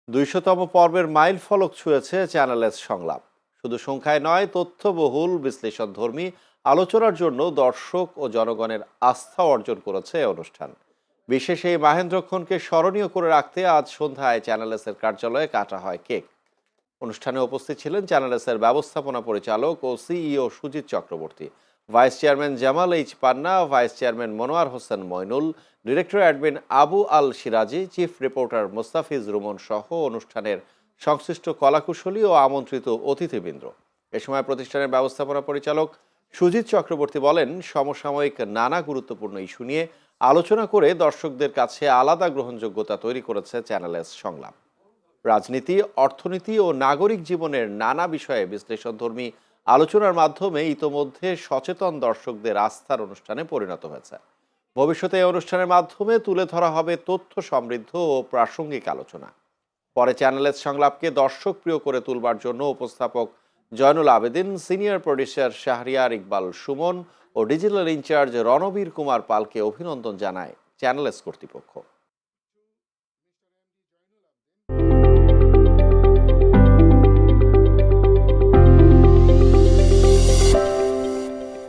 ২০০তম পর্বের মাইল ফলক ছুঁয়েছে channel S সংলাপ। শুধু সংখ্যায় নয়, তথ্যবহুল বিশ্লেষণধর্মী আলোচনার জন্য দর্শক ও জনগণের আস্থা অর্জন করেছে এই অনুষ্ঠান। বিশেষ এই মাহেন্দ্রক্ষণকে স্মরণীয় করে রাখতে আজ সন্ধ্যায় চ্যানেল এস এর কার্যালয়ে কাটা হয় কেক। অনুষ্ঠানে উপস্থিত ছিলেন চ্যানেল এস এর ব্যবস্থাপনা পরিচালক ও CEO Sujit Chakraborty, vice chairman Jamal H Panna, vice chairman Monowar Hossain Moinul, director admin Abu Al Siraji, chief reporter Mostafiz Rumon সহ অনুষ্ঠানের সংশ্লিষ্ট কলাকুশলী ও আমন্ত্রিত অতিথিবৃন্দ। এ সময় প্রতিষ্ঠানের ব্যবস্থাপনা পরিচালক সুজিত চক্রবর্তী বলেন, সমসাময়িক নানা গুরুত্বপূর্ণ ইস্যু নিয়ে আলোচনা করে দর্শকদের কাছে আলাদা গ্রহণযোগ্যতা তৈরি করেছে চ্যানেল এস সংলাপ। রাজনীতি, অর্থনীতি ও নাগরিক জীবনের নানা বিষয়ে বিশ্লেষণধর্মী আলোচনার মাধ্যমে ইতোমধ্যে সচেতন দর্শকদের আস্থার অনুষ্ঠানে পরিণত হয়েছে। ভবিষ্যতে এই অনুষ্ঠানের মাধ্যমে তুলে ধরা হবে তথ্য সমৃদ্ধ ও প্রাসঙ্গিক আলোচনা। পরে চ্যানেল এস সংলাপকে দর্শক প্রিয় করে তুলবার জন্য উপস্থাপক জয়নুল আবেদিন, সিনিয়র প্রডিউসার শাহরিয়ার ইকবাল সুমন ও ডিজিটাল ইনচার্জ রণবীর কুমার পালকে অভিনন্দন জানায় চ্যানেল এস কর্তৃপক্ষ।